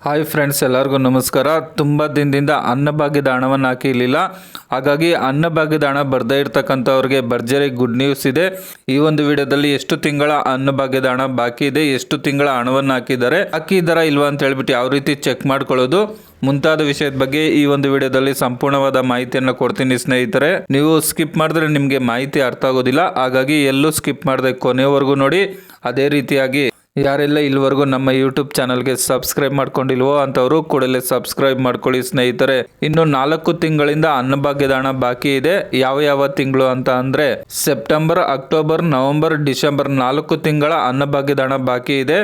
Hi friends, ಎಲ್ಲರಿಗೂ ನಮಸ್ಕಾರ. ತುಂಬ ದಿನದಿಂದ ಅನ್ನಭಾಗ್ಯದ ಹಣವನ್ನು ಹಾಕಿರಲಿಲ್ಲ. ಹಾಗಾಗಿ ಅನ್ನಭಾಗ್ಯದ ಹಣ ಬರ್ದೇ ಇರ್ತಕ್ಕಂಥವ್ರಿಗೆ ಭರ್ಜರಿ ಗುಡ್ ನ್ಯೂಸ್ ಇದೆ. ಈ ಒಂದು ವಿಡಿಯೋದಲ್ಲಿ ಎಷ್ಟು ತಿಂಗಳ ಅನ್ನಭಾಗ್ಯದ ಹಣ ಬಾಕಿ ಇದೆ, ಎಷ್ಟು ತಿಂಗಳ ಹಣವನ್ನು ಹಾಕಿದ್ದಾರಾ ಇಲ್ವಾ ಅಂತ ಹೇಳ್ಬಿಟ್ಟು ಯಾವ ರೀತಿ ಚೆಕ್ ಮಾಡ್ಕೊಳ್ಳೋದು ಮುಂತಾದ ವಿಷಯದ ಬಗ್ಗೆ ಈ ಒಂದು ವಿಡಿಯೋದಲ್ಲಿ ಸಂಪೂರ್ಣವಾದ ಮಾಹಿತಿಯನ್ನು ಕೊಡ್ತೀನಿ ಸ್ನೇಹಿತರೆ. ನೀವು ಸ್ಕಿಪ್ ಮಾಡಿದ್ರೆ ನಿಮಗೆ ಮಾಹಿತಿ ಅರ್ಥ ಆಗೋದಿಲ್ಲ. ಹಾಗಾಗಿ ಎಲ್ಲೂ ಸ್ಕಿಪ್ ಮಾಡದೆ ಕೊನೆವರೆಗೂ ನೋಡಿ. ಅದೇ ರೀತಿಯಾಗಿ ಯಾರೆಲ್ಲ ಇಲ್ಲಿವರೆಗೂ ನಮ್ಮ ಯೂಟ್ಯೂಬ್ ಚಾನಲ್ಗೆ ಸಬ್ಸ್ಕ್ರೈಬ್ ಮಾಡ್ಕೊಂಡಿಲ್ವೋ ಅಂಥವರು ಕೂಡಲೇ ಸಬ್ಸ್ಕ್ರೈಬ್ ಮಾಡ್ಕೊಳ್ಳಿ ಸ್ನೇಹಿತರೆ. ಇನ್ನು 4 ತಿಂಗಳಿಂದ ಅನ್ನಭಾಗ್ಯದ ಹಣ ಬಾಕಿ ಇದೆ. ಯಾವ ತಿಂಗಳು ಅಂತ ಅಂದರೆ ಸೆಪ್ಟೆಂಬರ್, ಅಕ್ಟೋಬರ್, ನವೆಂಬರ್, ಡಿಸೆಂಬರ್ 4 ತಿಂಗಳ ಅನ್ನಭಾಗ್ಯದ ಹಣ ಬಾಕಿ ಇದೆ.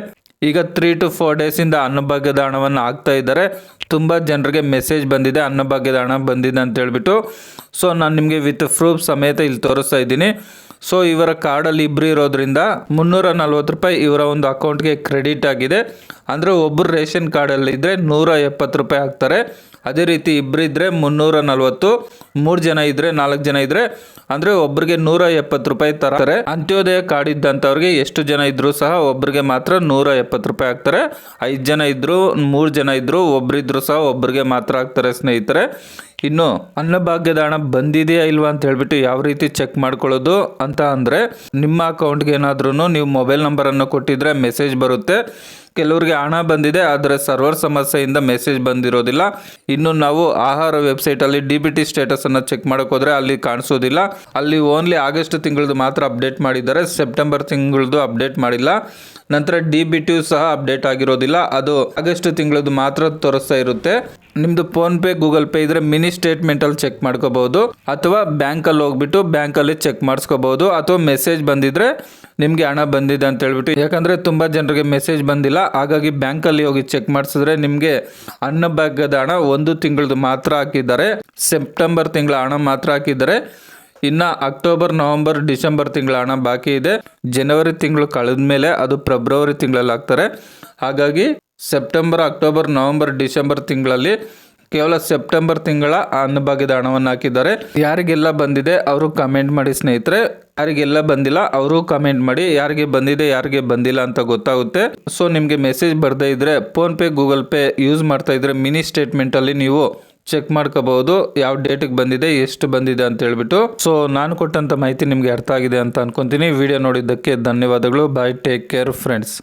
ಈಗ 3 to 4 ಡೇಸಿಂದ ಅನ್ನಭಾಗ್ಯದ ಹಣವನ್ನು ಹಾಕ್ತಾ ಇದ್ದಾರೆ. ತುಂಬ ಜನರಿಗೆ ಮೆಸೇಜ್ ಬಂದಿದೆ ಅನ್ನಭಾಗ್ಯದ ಹಣ ಬಂದಿದೆ ಅಂತ ಹೇಳ್ಬಿಟ್ಟು. ಸೊ ನಾನು ನಿಮಗೆ ವಿತ್ ಪ್ರೂಫ್ ಸಮೇತ ಇಲ್ಲಿ ತೋರಿಸ್ತಾ ಇದ್ದೀನಿ. ಸೊ ಇವರ ಕಾರ್ಡಲ್ಲಿ ಇಬ್ಬರು ಇರೋದ್ರಿಂದ 340 ರೂಪಾಯಿ ಇವರ ಒಂದು ಅಕೌಂಟ್ಗೆ ಕ್ರೆಡಿಟ್ ಆಗಿದೆ. ಅಂದರೆ ಒಬ್ಬರು ರೇಷನ್ ಕಾರ್ಡಲ್ಲಿ ಇದ್ದರೆ 170 ರೂಪಾಯಿ ಹಾಕ್ತಾರೆ. ಅದೇ ರೀತಿ ಇಬ್ಬರಿದ್ದರೆ 340, 3 ಜನ ಇದ್ದರೆ 4 ಜನ ಇದ್ದರೆ ಅಂದರೆ ಒಬ್ಬರಿಗೆ 170 ರೂಪಾಯಿ ತರ್ತಾರೆ. ಅಂತ್ಯೋದಯ ಕಾರ್ಡ್ ಇದ್ದಂಥವ್ರಿಗೆ ಎಷ್ಟು ಜನ ಇದ್ದರೂ ಸಹ ಒಬ್ಬರಿಗೆ ಮಾತ್ರ 170 ರೂಪಾಯಿ ಹಾಕ್ತಾರೆ. 5 ಜನ ಇದ್ದರು, 3 ಜನ ಇದ್ದರು, ಒಬ್ಬರಿದ್ದರೂ ಸಹ ಒಬ್ಬರಿಗೆ ಮಾತ್ರ ಹಾಕ್ತಾರೆ ಸ್ನೇಹಿತರೆ. ಇನ್ನು ಅನ್ನಭಾಗ್ಯದ ಹಣ ಬಂದಿದೆಯಾ ಇಲ್ವಾ ಅಂತ ಹೇಳ್ಬಿಟ್ಟು ಯಾವ ರೀತಿ ಚೆಕ್ ಮಾಡ್ಕೊಳ್ಳೋದು ಅಂತ ಅಂದರೆ, ನಿಮ್ಮ ಅಕೌಂಟ್ಗೆ ಏನಾದ್ರೂ ನೀವು ಮೊಬೈಲ್ ನಂಬರನ್ನು ಕೊಟ್ಟಿದ್ರೆ ಮೆಸೇಜ್ ಬರುತ್ತೆ. ಕೆಲವರಿಗೆ ಹಣ ಬಂದಿದೆ ಆದರೆ ಸರ್ವರ್ ಸಮಸ್ಯೆಯಿಂದ ಮೆಸೇಜ್ ಬಂದಿರೋದಿಲ್ಲ. ಇನ್ನು ನಾವು ಆಹಾರ ವೆಬ್ಸೈಟಲ್ಲಿ DBT ಸ್ಟೇಟಸನ್ನು ಚೆಕ್ ಮಾಡೋಕೆ ಹೋದರೆ ಅಲ್ಲಿ ಕಾಣಿಸೋದಿಲ್ಲ. ಅಲ್ಲಿ ಓನ್ಲಿ ಆಗಸ್ಟ್ ತಿಂಗಳದ್ದು ಮಾತ್ರ ಅಪ್ಡೇಟ್ ಮಾಡಿದ್ದಾರೆ, ಸೆಪ್ಟೆಂಬರ್ ತಿಂಗಳದ್ದು ಅಪ್ಡೇಟ್ ಮಾಡಿಲ್ಲ. ನಂತರ DBT ಸಹ ಅಪ್ಡೇಟ್ ಆಗಿರೋದಿಲ್ಲ, ಅದು ಆಗಸ್ಟ್ ತಿಂಗಳದ್ದು ಮಾತ್ರ ತೋರಿಸ್ತಾ ಇರುತ್ತೆ. ನಿಮ್ಮದು ಫೋನ್ಪೇ, ಗೂಗಲ್ ಪೇ ಇದ್ರೆ ಮಿನಿ ಸ್ಟೇಟ್ಮೆಂಟಲ್ಲಿ ಚೆಕ್ ಮಾಡ್ಕೋಬಹುದು, ಅಥವಾ ಬ್ಯಾಂಕಲ್ಲಿ ಹೋಗ್ಬಿಟ್ಟು ಬ್ಯಾಂಕಲ್ಲಿ ಚೆಕ್ ಮಾಡಿಸ್ಕೋಬಹುದು, ಅಥವಾ ಮೆಸೇಜ್ ಬಂದಿದ್ರೆ ನಿಮಗೆ ಹಣ ಬಂದಿದೆ ಅಂತ ಹೇಳ್ಬಿಟ್ಟು. ಯಾಕಂದರೆ ತುಂಬ ಜನರಿಗೆ ಮೆಸೇಜ್ ಬಂದಿಲ್ಲ, ಹಾಗಾಗಿ ಬ್ಯಾಂಕಲ್ಲಿ ಹೋಗಿ ಚೆಕ್ ಮಾಡಿಸಿದ್ರೆ ನಿಮಗೆ ಅನ್ನಭಾಗ್ಯದ ಹಣ 1 ತಿಂಗಳದ್ದು ಮಾತ್ರ ಹಾಕಿದ್ದಾರೆ. ಸೆಪ್ಟೆಂಬರ್ ತಿಂಗಳ ಹಣ ಮಾತ್ರ ಹಾಕಿದ್ದಾರೆ. ಇನ್ನು ಅಕ್ಟೋಬರ್, ನವೆಂಬರ್, ಡಿಸೆಂಬರ್ ತಿಂಗಳ ಹಣ ಬಾಕಿ ಇದೆ. ಜನವರಿ ತಿಂಗಳು ಕಳೆದ ಮೇಲೆ ಅದು ಫೆಬ್ರವರಿ ತಿಂಗಳಲ್ಲಿ ಹಾಕ್ತಾರೆ. ಹಾಗಾಗಿ ಸೆಪ್ಟೆಂಬರ್, ಅಕ್ಟೋಬರ್, ನವೆಂಬರ್, ಡಿಸೆಂಬರ್ ತಿಂಗಳಲ್ಲಿ ಕೇವಲ ಸೆಪ್ಟೆಂಬರ್ ತಿಂಗಳ ಅನ್ನಭಾಗ್ಯದ ಹಣವನ್ನು ಹಾಕಿದ್ದಾರೆ. ಯಾರಿಗೆಲ್ಲ ಬಂದಿದೆ ಅವರು ಕಮೆಂಟ್ ಮಾಡಿ ಸ್ನೇಹಿತರೆ. ಯಾರಿಗೆಲ್ಲ ಬಂದಿಲ್ಲ ಅವರು ಕಮೆಂಟ್ ಮಾಡಿ. ಯಾರಿಗೆ ಬಂದಿದೆ ಯಾರಿಗೆ ಬಂದಿಲ್ಲ ಅಂತ ಗೊತ್ತಾಗುತ್ತೆ. ಸೊ ನಿಮಗೆ ಮೆಸೇಜ್ ಬರ್ದೇ ಇದ್ರೆ ಫೋನ್ಪೇ, ಗೂಗಲ್ ಪೇ ಯೂಸ್ ಮಾಡ್ತಾ ಇದ್ರೆ ಮಿನಿ ಸ್ಟೇಟ್ಮೆಂಟಲ್ಲಿ ನೀವು ಚೆಕ್ ಮಾಡ್ಕೋಬಹುದು ಯಾವ ಡೇಟಿಗೆ ಬಂದಿದೆ, ಎಷ್ಟು ಬಂದಿದೆ ಅಂತ ಹೇಳ್ಬಿಟ್ಟು. ಸೊ ನಾನು ಕೊಟ್ಟಂತ ಮಾಹಿತಿ ನಿಮಗೆ ಅರ್ಥ ಆಗಿದೆ ಅಂತ ಅನ್ಕೊಂತೀನಿ. ವಿಡಿಯೋ ನೋಡಿದ್ದಕ್ಕೆ ಧನ್ಯವಾದಗಳು. ಬಾಯ್, ಟೇಕ್ ಕೇರ್ ಫ್ರೆಂಡ್ಸ್.